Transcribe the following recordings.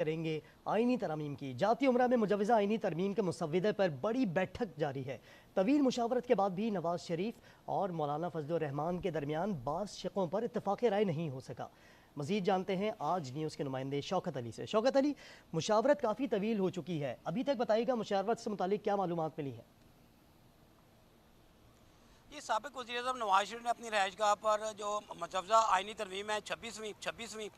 करेंगे आईनी तरमीम की। जाती उम्रा में मुजवज़ा आईनी तरमीम के मुसव्विदे पर बड़ी बैठक जारी है। तवील मुशावरत के बाद भी नवाज शरीफ और मौलाना फजलुर रहमान के दरमियान बाज़ शिकों पर इत्तफ़ाक़ राय नहीं हो सका। मज़ीद जानते हैं आज न्यूज़ के नुमाइंदे शौकत अली से। शौकत अली, मुशावरत काफ़ी तवील हो चुकी है, अभी तक बताइएगा मुशावरत से मुतालिक क्या मालूमात मिली है? ये साबिक़ वज़ीर-ए-आज़म नवाज़ शरीफ ने अपनी रहायशगाह पर जो मुजवज़ा आइनी तरमीम है 26वीं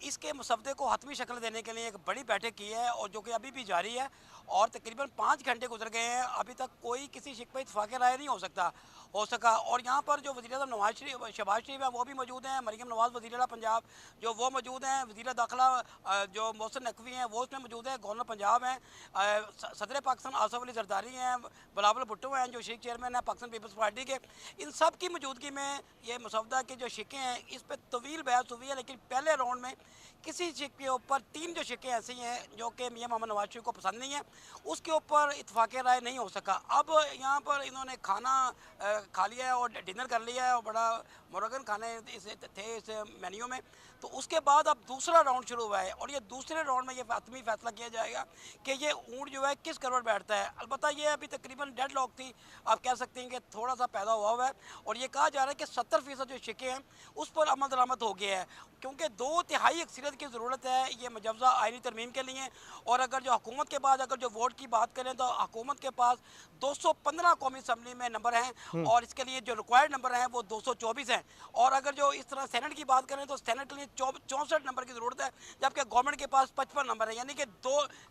इसके मसवदे को हतमी शक्ल देने के लिए एक बड़ी बैठक की है और जो कि अभी भी जारी है और तकरीबन 5 घंटे गुजर गए हैं, अभी तक कोई किसी शिक पे इत्तफ़ाक़ राय नहीं हो सका। और यहाँ पर जो वज़ीर-ए-आज़म नवाज़ शरीफ शहबाज शरीफ है वो भी मौजूद हैं, मरीम नवाज़ वज़ीर आला पंजाब जो वो मौजूद हैं, वज़ीर दाखिला जो मोहसिन नकवी हैं वो उसमें मौजूद हैं, गवर्नर पंजाब हैं, सदर पाकिस्तान आसिफ अली ज़रदारी हैं, बिलावल भुट्टो हैं जो शेख चेयरमैन हैं पाकिस्तान पीपल्स पार्टी के। इन सब की मौजूदगी में ये मसवदा के जो शिकें हैं इस पर तवील बहस हुई है, लेकिन पहले राउंड में किसी शिक के ऊपर 3 जो शिकें ऐसी हैं जो कि मियां मोहम्मद नवाज शरीफ को पसंद नहीं है, उसके ऊपर इत्तफ़ाक़ राय नहीं हो सका। अब यहाँ पर इन्होंने खाना खा लिया है और डिनर कर लिया है और बड़ा मुरगन खाने थे इस मेन्यू में। तो उसके बाद अब दूसरा राउंड शुरू हुआ है और ये दूसरे राउंड में ये हतमी फैसला किया जाएगा कि ये ऊँट जो है किस करवट बैठता है। अलबत्ता ये अभी तकरीबन डेड लॉक थी, आप कह सकते हैं कि थोड़ा सा पैदा हुआ है और ये कहा जा रहा है कि 70% जो शिकें हैं उस पर अमल दरामद हो गया है, क्योंकि 2/3 अक्सरियत की ज़रूरत है ये मुजवज़ा आइनी तरमीम के लिए। और अगर जो हुकूमत के बाद अगर जो वोट की बात करें तो हुकूमत के पास 215 कौमी असम्बली में नंबर हैं और इसके लिए जो रिक्वायर्ड नंबर हैं वो 224 हैं। और अगर जो इस तरह सेनेट की बात करें तो सेनेट के लिए 64 नंबर की ज़रूरत है, जबकि गवर्नमेंट के पास 55 नंबर है, यानी कि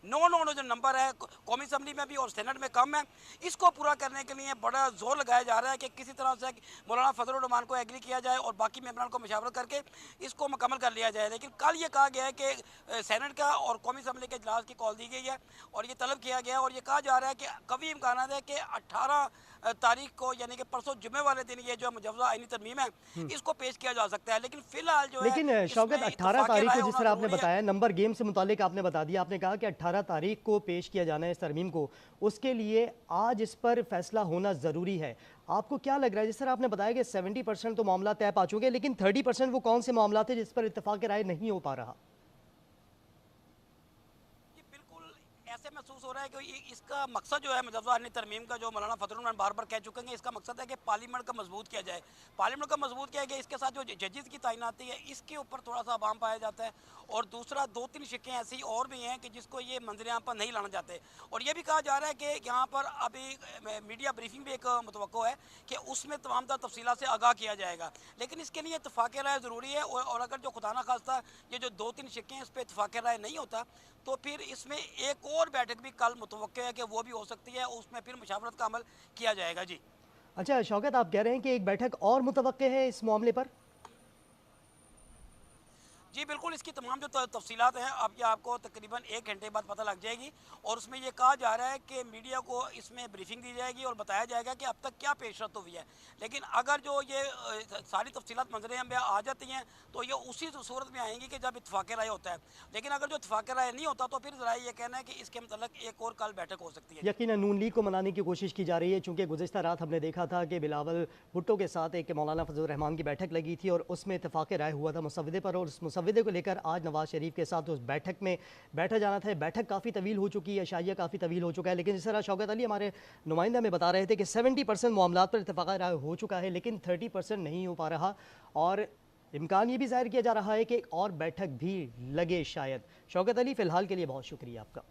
नौ जो नंबर है कौमी असम्बली में भी और सेनेट में कम है। इसको पूरा करने के लिए बड़ा जोर लगाया जा रहा है कि किसी तरह से मौलाना फजलुर रहमान को एग्री किया जाए और बाकी मेंबरान को मशावरत करके इसको मुकम्मल कर लिया जाए। लेकिन कल ये कहा गया है कि सेनेट का और कौमी असम्बली के इजलास की कॉल दी गई है और ये तलब किया गया है और ये कहा जा रहा है कि कभी इम्कान है कि 18 तारीख को यानी कि परसों जुम्मे वाले दिन ये जो मुजवज़ा आइनी तरमीम है इसको पेश किया जा सकता है। लेकिन फिलहाल जो है लेकिन शौकत, इसमें 18 इत्तफ़ाक़ तारीख राय को जिस होना तरह आपने ज़रूरी है। बताया नंबर गेम से मुतालिक आपने बता दिया, आपने कहा कि 18 तारीख को पेश किया जाना है इस तरमीम को, उसके लिए आज इस पर फैसला होना ज़रूरी है। आपको क्या लग रहा है, जिस तरह आपने बताया कि 70% तो मामला तय पा चुके हैं, लेकिन 30% वो कौन से मामला थे जिस पर इत्तफ़ाक़ राय नहीं हो पा रहा? ये बिल्कुल ऐसे महसूस हो रहा है कि इसका मकसद जो है मुजवज़ा आइनी तरमीम का, जो मौलाना फजलुर रहमान बार बार कह चुके हैं, इसका मकसद है कि पार्लियामेंट का मजबूत किया जाए। पार्लियामेंट का मजबूत किया गया, इसके साथ जो जजेस की तैनाती है इसके ऊपर थोड़ा सा अवाम पाया जाता है। और दूसरा 2-3 शिकें ऐसी और भी हैं कि जिसको ये मंजर पर नहीं लाना चाहते। और ये भी कहा जा रहा है कि यहाँ पर अभी मीडिया ब्रीफिंग भी एक मुतवक्को है कि उसमें तमाम तर तफसीलात से आगाह किया जाएगा। लेकिन इसके लिए इत्तफ़ाक़ राय ज़रूरी है और अगर जो खुदा न खास्ता ये जो 2-3 शिकें हैं इस पर इत्तफ़ाक़ राय नहीं होता तो फिर इसमें एक और बैठक भी कल मुतवक्के है कि वो भी हो सकती है, उसमें फिर मुशावरत का अमल किया जाएगा। जी अच्छा शौकत, आप कह रहे हैं कि एक बैठक और मुतवक्के है इस मामले पर? जी बिल्कुल, इसकी तमाम जो तफसीलात हैं अब ये आपको तकरीबन 1 घंटे बाद पता लग जाएगी और उसमें ये कहा जा रहा है कि मीडिया को इसमें ब्रीफिंग दी जाएगी और बताया जाएगा कि अब तक क्या पेशरफ्त हुई है। लेकिन अगर जो ये सारी तफसीलात मंजर में आ जाती हैं तो ये उसी सूरत में आएंगी कि जब इत्तफ़ाक़ राय होता है। लेकिन अगर जो इत्तफ़ाक़ राय नहीं होता तो फिर ज़रा ये कहना है कि इसके मतलब एक और कल बैठक हो सकती है। जी यकीनन नून लीग को मनाने की कोशिश की जा रही है, चूँकि गुज़िश्ता रात हमने देखा था कि बिलावल भुट्टो के साथ एक मौलाना फजलुर रहमान की बैठक लगी थी और उसमें इत्तफ़ाक़ राय हुआ था मुसव्विदे पर, और उस मुसव्विदे को लेकर आज नवाज शरीफ के साथ उस बैठक में बैठा जाना था। बैठक काफ़ी तवील हो चुकी है, शाइया काफ़ी तवील हो चुका है, लेकिन जिस तरह शौकत अली हमारे नुमाइंदा में बता रहे थे कि 70% मामला पर इत्तफ़ाक़ राय हो चुका है, लेकिन 30% नहीं हो पा रहा और इम्कान ये भी ज़ाहिर किया जा रहा है कि एक और बैठक भी लगे शायद। शौकत अली, फ़िलहाल के लिए बहुत शुक्रिया आपका।